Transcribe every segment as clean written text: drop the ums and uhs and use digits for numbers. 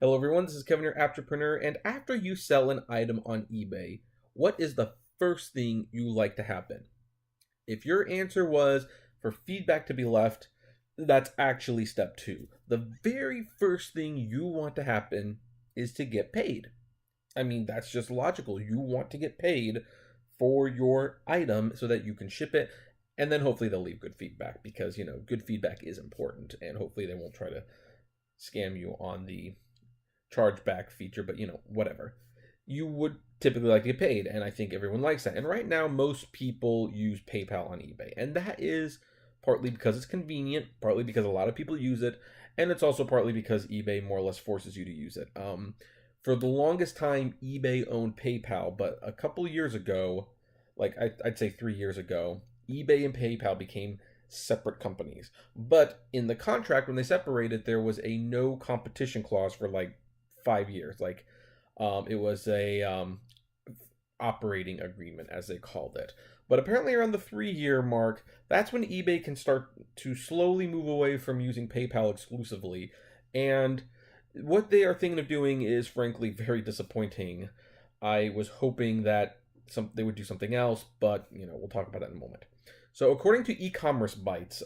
Hello everyone, this is Kevin, your entrepreneur, and after you sell an item on eBay, what is the first thing you like to happen? If your answer was for feedback to be left, that's actually step two. The very first thing you want to happen is to get paid. I mean, that's just logical. You want to get paid for your item so that you can ship it, and then hopefully they'll leave good feedback because, good feedback is important, and hopefully they won't try to scam you on the chargeback feature, but whatever. You would typically like to get paid, and I think everyone likes that. And right now, most people use PayPal on eBay, and that is partly because it's convenient, partly because a lot of people use it, and it's also partly because eBay more or less forces you to use it. For the longest time, eBay owned PayPal, but a couple years ago, like I'd say 3 years ago, eBay and PayPal became separate companies. But in the contract, when they separated, there was a no competition clause for like 5 years. It was a operating agreement, as they called it. But apparently around the 3 year mark, that's when eBay can start to slowly move away from using PayPal exclusively. And what they are thinking of doing is frankly very disappointing. I was hoping that they would do something else, but we'll talk about that in a moment. So according to e-commerce bytes,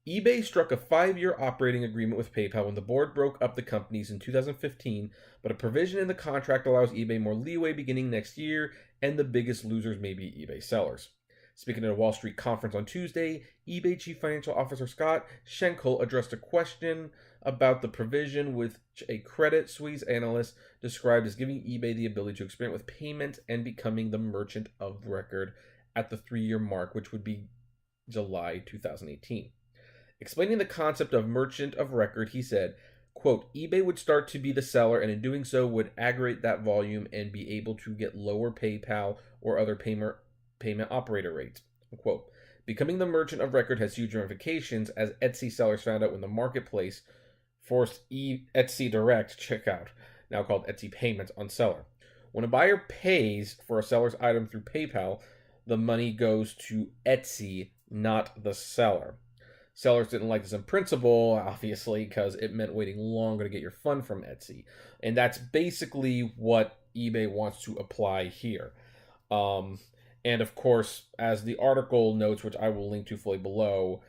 eBay struck a 5 year operating agreement with PayPal when the board broke up the companies in 2015, but a provision in the contract allows eBay more leeway beginning next year, and the biggest losers may be eBay sellers. Speaking at a Wall Street conference on Tuesday, eBay Chief Financial Officer Scott Schenkel addressed a question about the provision, which a Credit Suisse analyst described as giving eBay the ability to experiment with payment and becoming the merchant of record at the 3 year mark, which would be July 2018. Explaining the concept of merchant of record, he said, quote, eBay would start to be the seller and in doing so would aggregate that volume and be able to get lower PayPal or other payment operator rates, unquote. Becoming the merchant of record has huge ramifications, as Etsy sellers found out when the marketplace forced Etsy Direct checkout, now called Etsy Payments, on seller. When a buyer pays for a seller's item through PayPal, the money goes to Etsy, not the seller. Sellers didn't like this in principle, obviously, because it meant waiting longer to get your fund from Etsy. And that's basically what eBay wants to apply here. And of course, as the article notes, which I will link to fully below,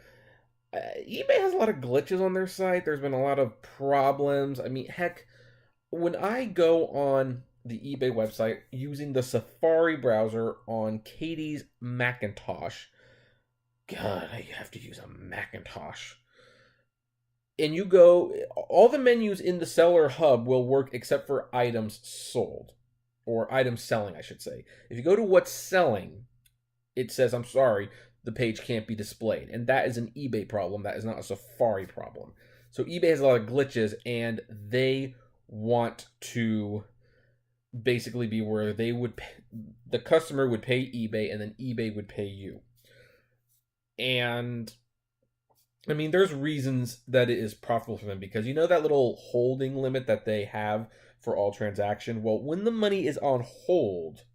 eBay has a lot of glitches on their site. There's been a lot of problems. I mean, heck, when I go on the eBay website using the Safari browser on Katie's Macintosh, God, I have to use a Macintosh. And you go, all the menus in the seller hub will work except for items sold. Or items selling, I should say. If you go to what's selling, it says, I'm sorry, the page can't be displayed. And that is an eBay problem. That is not a Safari problem. So eBay has a lot of glitches, and they want to basically be where the customer would pay eBay, and then eBay would pay you. And I mean, there's reasons that it is profitable for them, because that little holding limit that they have for all transaction. Well, when the money is on hold,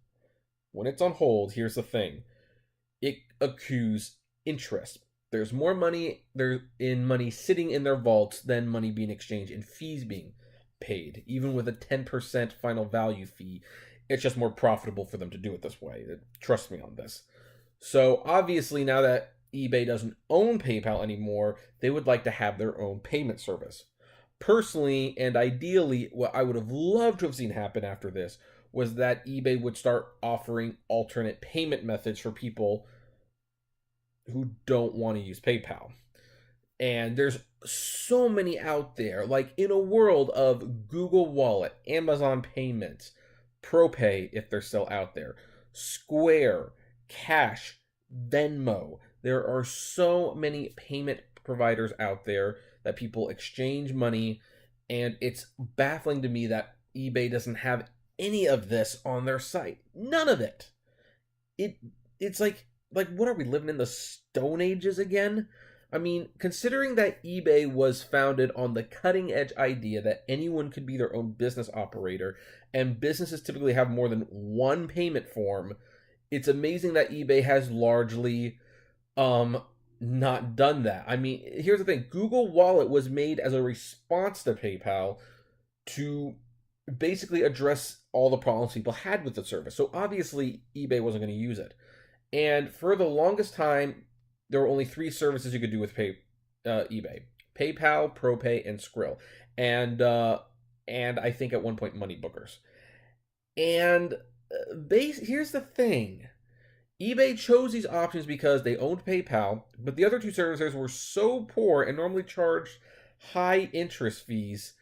here's the thing. It accrues interest. There's more money money sitting in their vaults than money being exchanged and fees being paid. Even with a 10% final value fee, it's just more profitable for them to do it this way. Trust me on this. So obviously, now that eBay doesn't own PayPal anymore, they would like to have their own payment service. Personally, and ideally, what I would have loved to have seen happen after this was that eBay would start offering alternate payment methods for people who don't want to use PayPal. And there's so many out there. Like, in a world of Google Wallet, Amazon Payments, ProPay, if they're still out there, Square, Cash, Venmo. There are so many payment providers out there that people exchange money, and it's baffling to me that eBay doesn't have any of this on their site. None of it. It's like what are we, living in the Stone Ages again? I mean, considering that eBay was founded on the cutting edge idea that anyone could be their own business operator, and businesses typically have more than one payment form, it's amazing that eBay has largely not done that. I mean, here's the thing. Google Wallet was made as a response to PayPal to basically address all the problems people had with the service. So obviously, eBay wasn't going to use it. And for the longest time, there were only three services you could do with eBay: PayPal, ProPay, and Skrill. And I think at one point Money Bookers. And here's the thing. eBay chose these options because they owned PayPal, but the other two services were so poor and normally charged high interest fees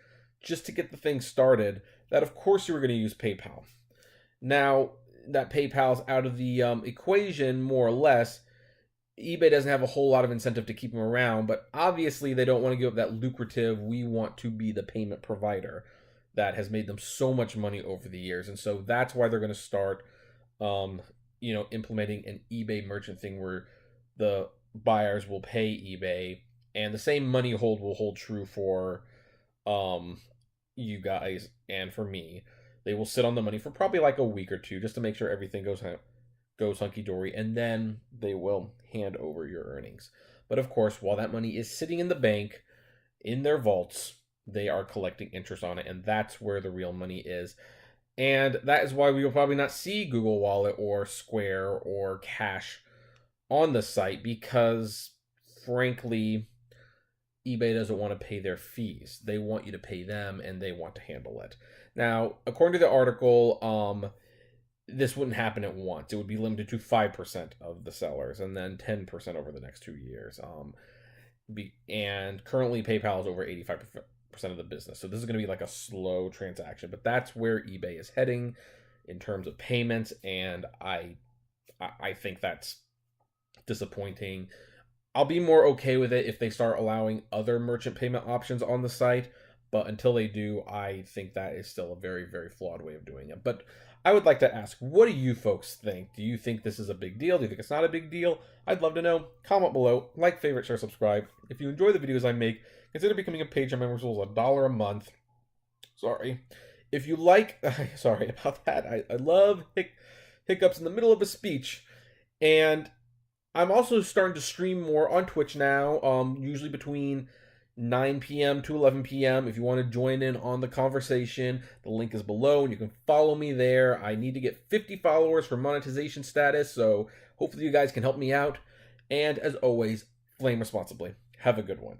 just to get the thing started that of course you were going to use PayPal. Now that PayPal's out of the equation, more or less, eBay doesn't have a whole lot of incentive to keep them around, but obviously they don't want to give up that lucrative, we want to be the payment provider that has made them so much money over the years. And so that's why they're going to start implementing an eBay merchant thing where the buyers will pay eBay, and the same money hold will hold true for you guys and for me. They will sit on the money for probably like a week or two just to make sure everything goes hunky-dory, and then they will hand over your earnings. But of course, while that money is sitting in the bank, in their vaults, they are collecting interest on it, and that's where the real money is. And that is why we will probably not see Google Wallet or Square or Cash on the site, because frankly, eBay doesn't want to pay their fees. They want you to pay them, and they want to handle it. Now, according to the article, this wouldn't happen at once. It would be limited to 5% of the sellers, and then 10% over the next 2 years. And currently, PayPal is over 85% of the business. So this is going to be like a slow transaction, but that's where eBay is heading in terms of payments, and I think that's disappointing. I'll be more okay with it if they start allowing other merchant payment options on the site, but until they do, I think that is still a very, very flawed way of doing it. But I would like to ask, what do you folks think? Do you think this is a big deal? Do you think it's not a big deal? I'd love to know. Comment below, like, favorite, share, subscribe. If you enjoy the videos I make, consider becoming a Patreon member. It's $1 a month. Sorry. If you like, sorry about that. I love hiccups in the middle of a speech. And I'm also starting to stream more on Twitch now, usually between 9 p.m. to 11 p.m. If you want to join in on the conversation, the link is below and you can follow me there. I need to get 50 followers for monetization status, so hopefully you guys can help me out. And as always, flame responsibly. Have a good one.